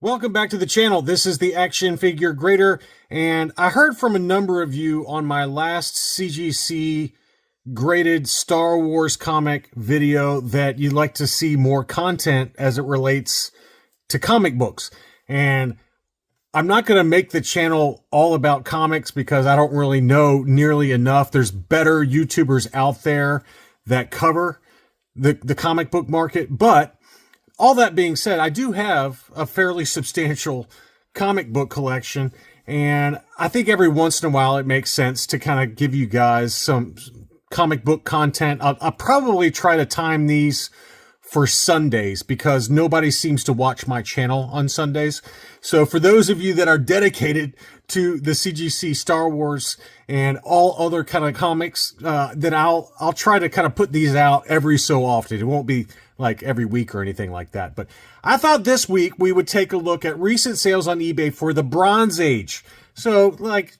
Welcome back to the channel. This is the Action Figure Grader, and I heard from a number of you on my last CGC graded Star Wars comic video that you'd like to see more content as it relates to comic books. And I'm not going to make the channel all about comics because I don't really know nearly enough. There's better YouTubers out there that cover the comic book market, but all that being said, I do have a fairly substantial comic book collection, and I think every once in a while it makes sense to kind of give you guys some comic book content. I'll probably try to time these for Sundays because nobody seems to watch my channel on Sundays. So for those of you that are dedicated to the CGC Star Wars and all other kind of comics, then I'll try to kind of put these out every so often. It won't be like every week or anything like that. But I thought this week we would take a look at recent sales on eBay for the Bronze Age. So like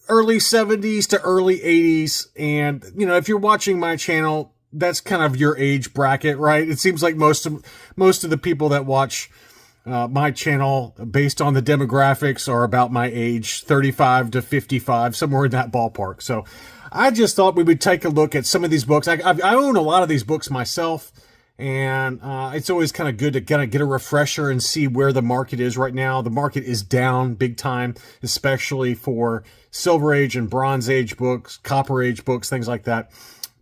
early 70s to early 80s. And, you know, if you're watching my channel, that's kind of your age bracket, right? It seems like most of the people that watch my channel based on the demographics are about my age, 35 to 55, somewhere in that ballpark. So I just thought we would take a look at some of these books. I own a lot of these books myself, and it's always kind of good to kind of get a refresher and see where the market is right now. The market is down big time, especially for Silver Age and Bronze Age books, Copper Age books, things like that.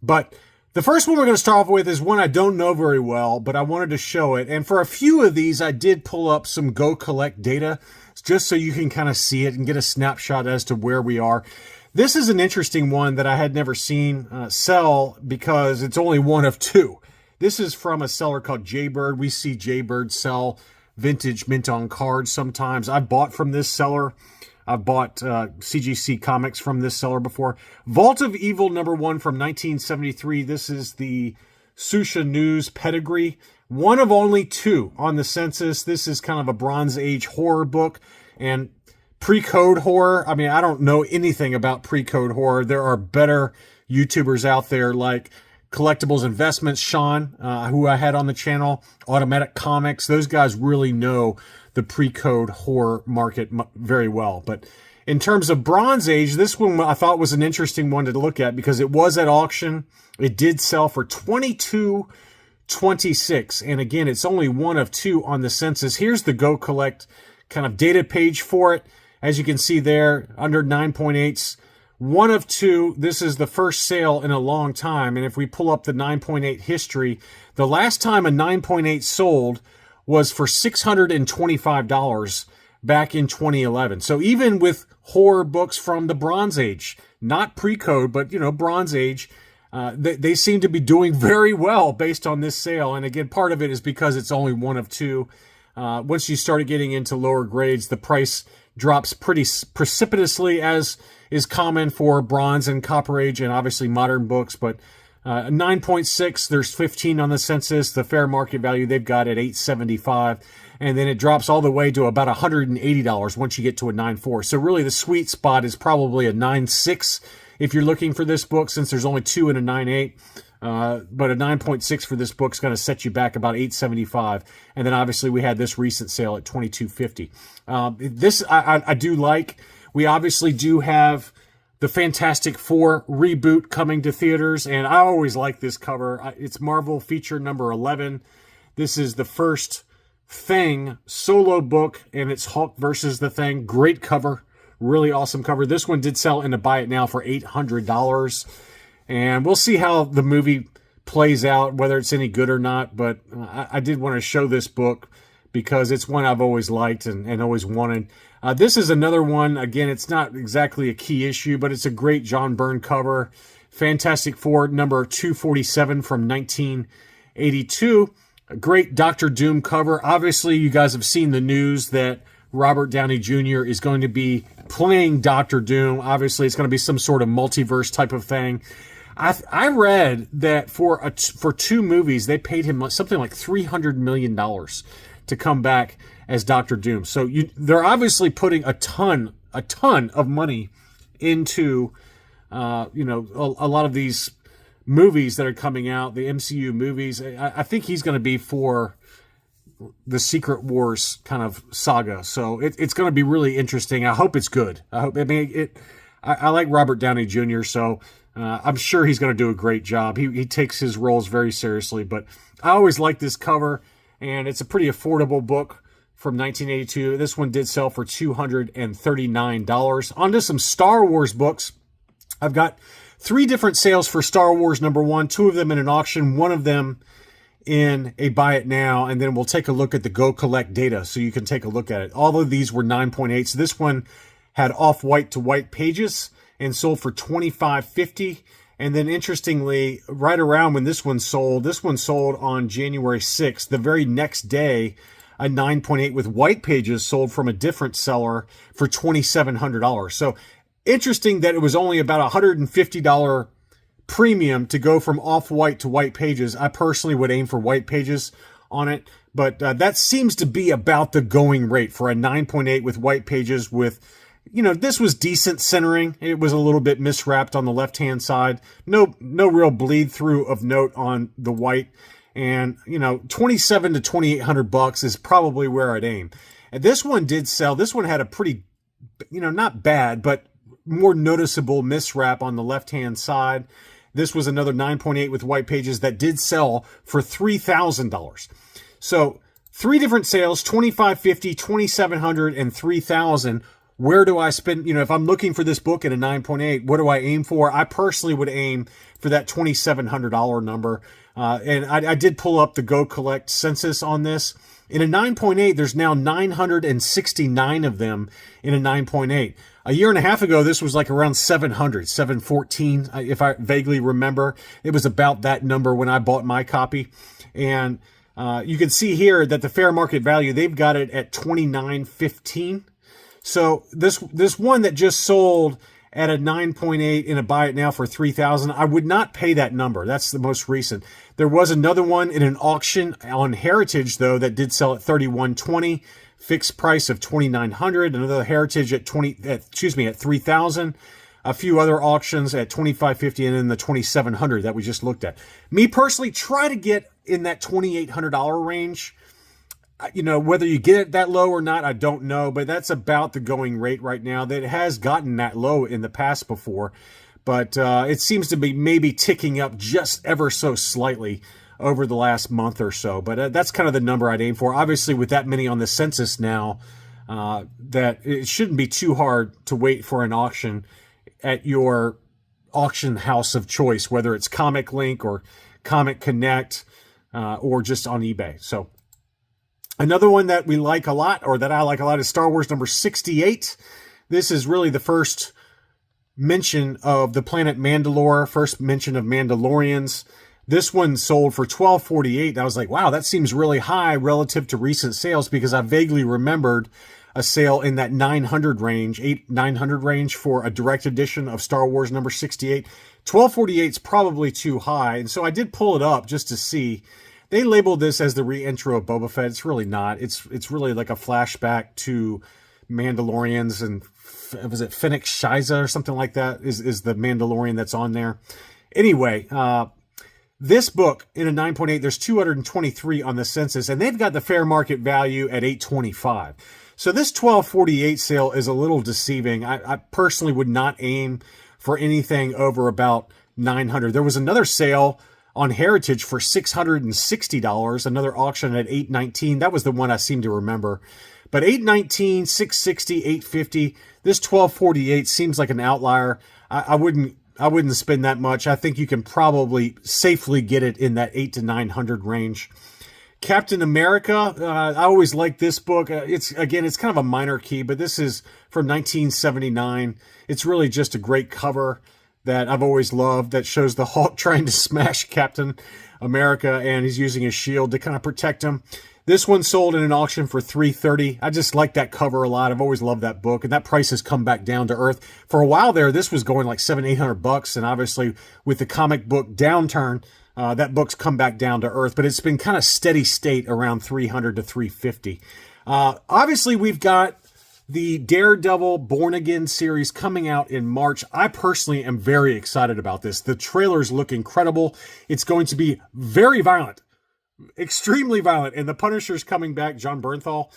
But the first one we're going to start off with is one I don't know very well, but I wanted to show it. And for a few of these, I did pull up some Go Collect data just so you can kind of see it and get a snapshot as to where we are. This is an interesting one that I had never seen sell because it's only one of two. This is from a seller called Jaybird. We see Jaybird sell vintage mint on cards sometimes. I bought from this seller. I've bought CGC comics from this seller before. Vault of Evil #1 from 1973. This is the Susha News pedigree. One of only two on the census. This is kind of a Bronze Age horror book and pre-code horror. I mean, I don't know anything about pre-code horror. There are better YouTubers out there like Collectibles Investments, Sean, who I had on the channel, Automatic Comics. Those guys really know the pre-code horror market very well. But in terms of Bronze Age, this one I thought was an interesting one to look at because it was at auction. It did sell for $22.26. And again, it's only one of two on the census. Here's the Go Collect kind of data page for it. As you can see there, under 9.8s. One of two. This is the first sale in a long time. And if we pull up the 9.8 history, the last time a 9.8 sold was for $625 back in 2011. So even with horror books from the Bronze Age, not pre-code, but, you know, Bronze Age, they seem to be doing very well based on this sale. And again, part of it is because it's only one of two. Once you start getting into lower grades, the price drops pretty precipitously, as is common for Bronze and Copper Age and obviously modern books. But 9.6, there's 15 on the census. The fair market value they've got at $875, and then it drops all the way to about $180 once you get to a 9.4. So really the sweet spot is probably a 9.6 if you're looking for this book, since there's only two in a 9.8. But a 9.6 for this book is going to set you back about $875. And then obviously we had this recent sale at $22.50. This I do like. We obviously do have the Fantastic Four reboot coming to theaters, and I always like this cover. It's Marvel feature number 11. This is the first Thing solo book, and it's Hulk versus the Thing. Great cover. Really awesome cover. This one did sell into Buy It Now for $800. And we'll see how the movie plays out, whether it's any good or not. But I did want to show this book because it's one I've always liked and always wanted. This is another one. Again, it's not exactly a key issue, but it's a great John Byrne cover. Fantastic Four number 247 from 1982. A great Doctor Doom cover. Obviously, you guys have seen the news that Robert Downey Jr. is going to be playing Doctor Doom. Obviously, it's going to be some sort of multiverse type of thing. I read that for two movies, they paid him something like $300 million to come back as Doctor Doom. So they're obviously putting a ton of money into a lot of these movies that are coming out, the MCU movies. I think he's going to be for the Secret Wars kind of saga. So it's going to be really interesting. I hope it's good. I like Robert Downey Jr., so I'm sure he's going to do a great job. He takes his roles very seriously, but I always like this cover, and it's a pretty affordable book from 1982. This one did sell for $239. On to some Star Wars books. I've got 3 different sales for Star Wars #1, 2 of them in an auction, 1 of them in a buy it now, and then we'll take a look at the Go Collect data so you can take a look at it. All of these were 9.8. So this one had off-white to white pages and sold for $25.50. And then interestingly, right around when this one sold on January 6th. The very next day, a 9.8 with white pages sold from a different seller for $2,700. So interesting that it was only about a $150 premium to go from off-white to white pages. I personally would aim for white pages on it, but that seems to be about the going rate for a 9.8 with white pages with, this was decent centering. It was a little bit miswrapped on the left-hand side. No real bleed through of note on the white. And, $2,700 to $2,800 is probably where I'd aim. And this one did sell. This one had a pretty, not bad, but more noticeable miswrap on the left-hand side. This was another 9.8 with white pages that did sell for $3,000. So 3 different sales, $2,550, $2,700, and $3,000. Where do I spend, if I'm looking for this book at a 9.8, what do I aim for? I personally would aim for that $2,700 number. And I did pull up the Go Collect census on this. In a 9.8, there's now 969 of them in a 9.8. A year and a half ago, this was like around 714, if I vaguely remember. It was about that number when I bought my copy. And you can see here that the fair market value, they've got it at $29.15. So this one that just sold at a 9.8 in a buy it now for $3,000, I would not pay that number. That's the most recent. There was another one in an auction on Heritage, though, that did sell at $31.20, fixed price of $2,900. Another Heritage at $3,000. A few other auctions at $2,550, and then the $2,700 that we just looked at. Me personally, try to get in that $2,800 range. Whether you get it that low or not, I don't know, but that's about the going rate right now. That has gotten that low in the past before, but it seems to be maybe ticking up just ever so slightly over the last month or so. But that's kind of the number I'd aim for. Obviously, with that many on the census now, that it shouldn't be too hard to wait for an auction at your auction house of choice, whether it's Comic Link or Comic Connect or just on eBay. So another one that we like a lot, or that I like a lot, is Star Wars #68. This is really the first mention of the planet Mandalore, first mention of Mandalorians. This one sold for $12.48. I was like, wow, that seems really high relative to recent sales, because I vaguely remembered a sale in that 900 range, 900 range for a direct edition of Star Wars #68. $12.48 is probably too high, and so I did pull it up just to see. They labeled this as the re-intro of Boba Fett. It's really not. It's really like a flashback to Mandalorians, and was it Fennec Shiza or something like that is the Mandalorian that's on there. Anyway, this book in a 9.8, there's 223 on the census, and they've got the fair market value at $825. So this $12.48 sale is a little deceiving. I personally would not aim for anything over about $900. There was another sale on Heritage for $660, another auction at $819. That was the one I seem to remember. But $819, $660, $850. This $12.48 seems like an outlier. I wouldn't spend that much. I think you can probably safely get it in that $800 to $900 range. Captain America, I always like this book. It's kind of a minor key, but this is from 1979. It's really just a great cover that I've always loved, that shows the Hulk trying to smash Captain America, and he's using his shield to kind of protect him. This one sold in an auction for $330. I just like that cover a lot. I've always loved that book, and that price has come back down to earth. For a while there, this was going like $700-800, and obviously with the comic book downturn, that book's come back down to earth, but it's been kind of steady state around $300 to $350. Obviously, we've got the Daredevil Born Again series coming out in March. I personally am very excited about this. The trailers look incredible. It's going to be very violent. extremely violent. And the Punisher's coming back, John Bernthal.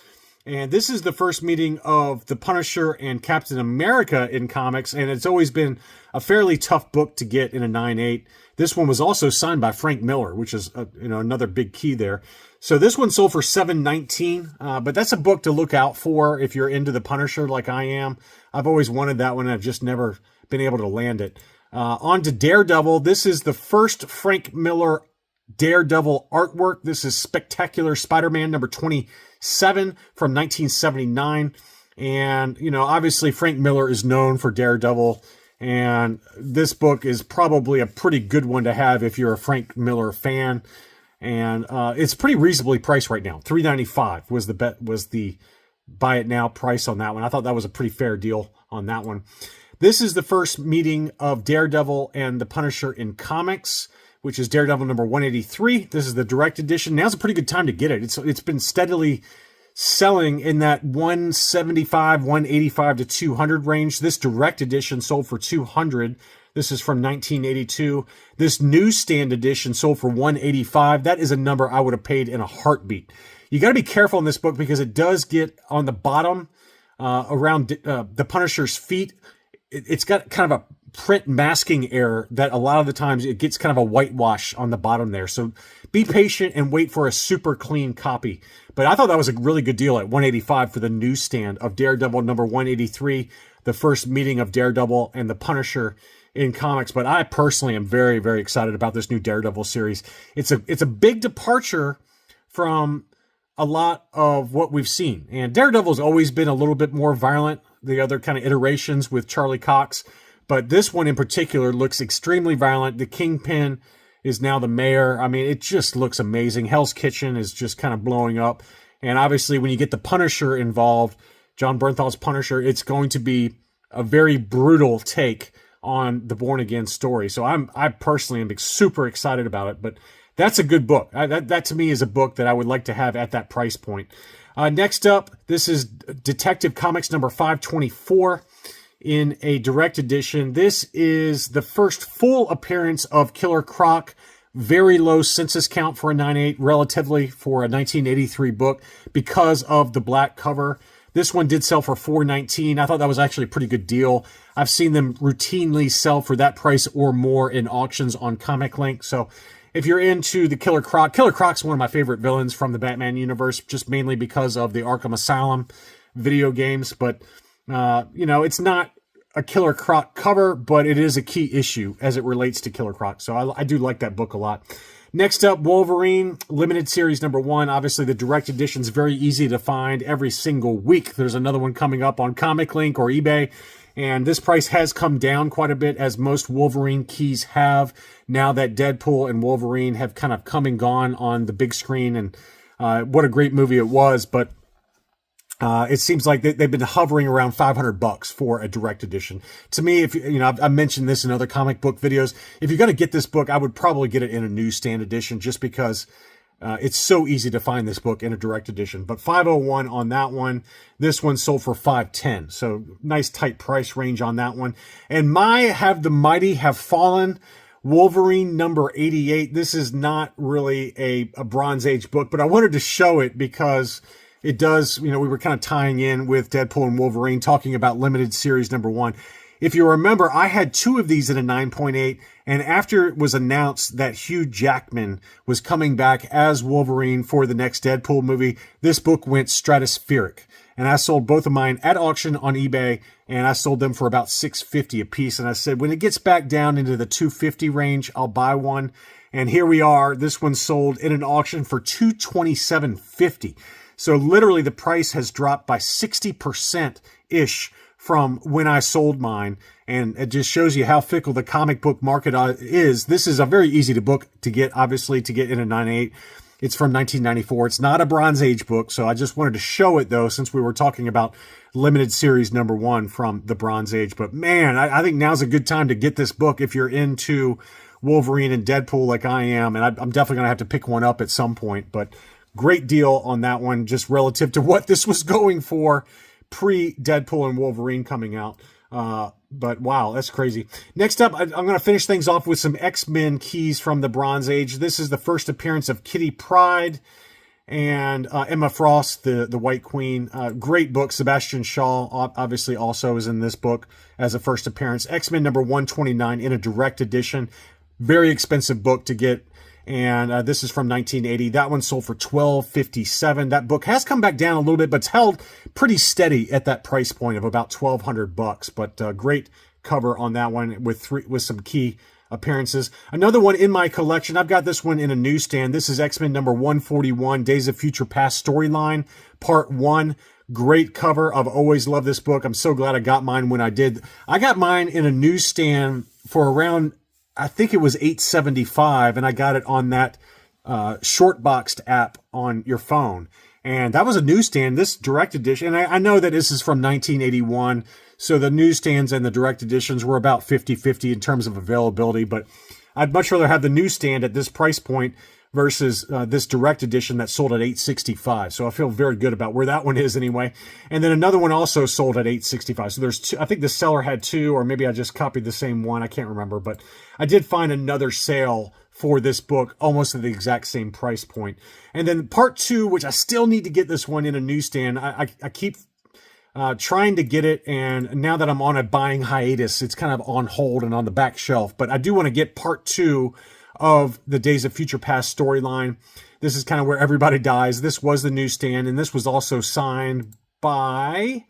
And this is the first meeting of the Punisher and Captain America in comics, and it's always been a fairly tough book to get in a 9.8. This one was also signed by Frank Miller, which is another big key there. So this one sold for $7.19, but that's a book to look out for if you're into the Punisher like I am. I've always wanted that one, and I've just never been able to land it. On to Daredevil. This is the first Frank Miller Daredevil artwork. This is Spectacular Spider-Man number 27 from 1979. And, obviously Frank Miller is known for Daredevil. And this book is probably a pretty good one to have if you're a Frank Miller fan. And it's pretty reasonably priced right now. $3.95 was the buy it now price on that one. I thought that was a pretty fair deal on that one. This is the first meeting of Daredevil and the Punisher in comics, which is Daredevil number 183. This is the direct edition. Now's a pretty good time to get it. It's been steadily selling in that 175, 185 to 200 range. This direct edition sold for 200. This is from 1982. This newsstand edition sold for 185. That is a number I would have paid in a heartbeat. You got to be careful in this book because it does get on the bottom around the Punisher's feet. It's got kind of a print masking error that a lot of the times it gets kind of a whitewash on the bottom there. So be patient and wait for a super clean copy. But I thought that was a really good deal at $185 for the newsstand of Daredevil number 183, the first meeting of Daredevil and the Punisher in comics. But I personally am very, very excited about this new Daredevil series. It's a big departure from a lot of what we've seen. And Daredevil's always been a little bit more violent, the other kind of iterations with Charlie Cox. But this one in particular looks extremely violent. The Kingpin is now the mayor. I mean, it just looks amazing. Hell's Kitchen is just kind of blowing up. And obviously, when you get the Punisher involved, John Bernthal's Punisher, it's going to be a very brutal take on the Born Again story. So I personally am super excited about it. But that's a good book. That to me is a book that I would like to have at that price point. Next up, this is Detective Comics number 524 in a direct edition. This is the first full appearance of Killer Croc. Very low census count for a 9.8, relatively for a 1983 book because of the black cover. This one did sell for $4.19. I thought that was actually a pretty good deal. I've seen them routinely sell for that price or more in auctions on Comic Link. So if you're into the Killer Croc's one of my favorite villains from the Batman universe, just mainly because of the Arkham Asylum video games. But, it's not a Killer Croc cover, but it is a key issue as it relates to Killer Croc. So I do like that book a lot. Next up, Wolverine, limited series number 1. Obviously, the direct edition is very easy to find every single week. There's another one coming up on Comic Link or eBay. And this price has come down quite a bit, as most Wolverine keys have, now that Deadpool and Wolverine have kind of come and gone on the big screen. And what a great movie it was. But it seems like they've been hovering around $500 for a direct edition. To me, if I've mentioned this in other comic book videos. If you're going to get this book, I would probably get it in a newsstand edition, just because it's so easy to find this book in a direct edition. But $501 on that one. This one sold for $510. So nice tight price range on that one. And Have the Mighty Have Fallen, Wolverine number 88. This is not really a Bronze Age book, but I wanted to show it because it does, we were kind of tying in with Deadpool and Wolverine, talking about limited series number 1. If you remember, I had 2 of these in a 9.8, and after it was announced that Hugh Jackman was coming back as Wolverine for the next Deadpool movie, this book went stratospheric. And I sold both of mine at auction on eBay, and I sold them for about $650 a piece. And I said, when it gets back down into the $250 range, I'll buy one. And here we are. This one sold in an auction for $227.50. So literally the price has dropped by 60%-ish from when I sold mine. And it just shows you how fickle the comic book market is. This is a very easy book to get, obviously, to get in a 9.8. It's from 1994. It's not a Bronze Age book, so I just wanted to show it, though, since we were talking about limited series number 1 from the Bronze Age. But man, I think now's a good time to get this book if you're into Wolverine and Deadpool like I am. And I'm definitely going to have to pick one up at some point. But great deal on that one, just relative to what this was going for pre-Deadpool and Wolverine coming out. But wow, that's crazy. Next up, I'm going to finish things off with some X-Men keys from the Bronze Age. This is the first appearance of Kitty Pryde and Emma Frost, the White Queen. Great book. Sebastian Shaw obviously also is in this book as a first appearance. X-Men number 129 in a direct edition. Very expensive book to get. And this is from 1980. That one sold for $12.57. That book has come back down a little bit, but it's held pretty steady at that price point of about $1,200. But great cover on that one with some key appearances. Another one in my collection. I've got this one in a newsstand. This is X-Men number 141, Days of Future Past Storyline, Part 1. Great cover. I've always loved this book. I'm so glad I got mine when I did. I got mine in a newsstand for around, I think it was $8.75, and I got it on that short boxed app on your phone. And that was a newsstand, this direct edition. And I know that this is from 1981, so the newsstands and the direct editions were about 50-50 in terms of availability, but I'd much rather have the newsstand at this price point versus this direct edition that sold at $8.65. So I feel very good about where that one is anyway. And then another one also sold at $8.65. So there's two. I think the seller had two, or maybe I just copied the same one. I can't remember, but I did find another sale for this book almost at the exact same price point. And then part 2, which I still need to get this one in a newsstand. I keep trying to get it, and now that I'm on a buying hiatus, it's kind of on hold and on the back shelf. But I do want to get part 2 of the Days of Future Past storyline. This is kind of where everybody dies. This was the newsstand, and this was also signed by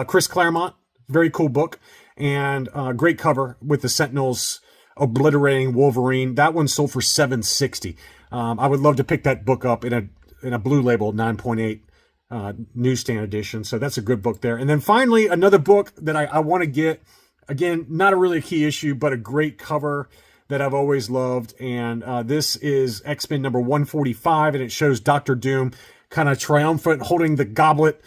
Chris Claremont. Very cool book, and great cover with the Sentinels obliterating Wolverine. That one sold for $7.60. I would love to pick that book up in a blue label 9.8 newsstand edition. So that's a good book there. And then finally, another book that I want to get. Again, not a really key issue, but a great cover that I've always loved. And this is X-Men number 145, and it shows Dr. Doom kind of triumphant, holding the goblet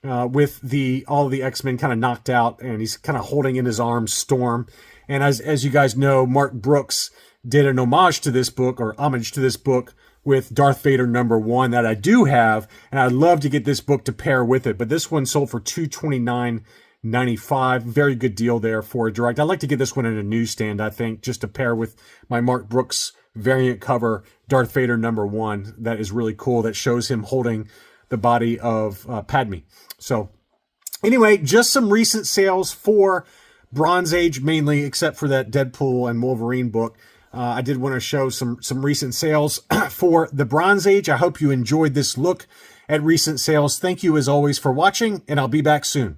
with all of the X-Men kind of knocked out, and he's kind of holding in his arms Storm. And as you guys know, Mark Brooks did an homage to this book, or homage to this book, with Darth Vader number 1 that I do have, and I'd love to get this book to pair with it. But this one sold for $229.95. Very good deal there for a direct. I'd like to get this one in a newsstand, I think, just to pair with my Mark Brooks variant cover, Darth Vader number 1. That is really cool. That shows him holding the body of Padme. So anyway, just some recent sales for Bronze Age mainly, except for that Deadpool and Wolverine book. I did want to show some recent sales for the Bronze Age. I hope you enjoyed this look at recent sales. Thank you as always for watching, and I'll be back soon.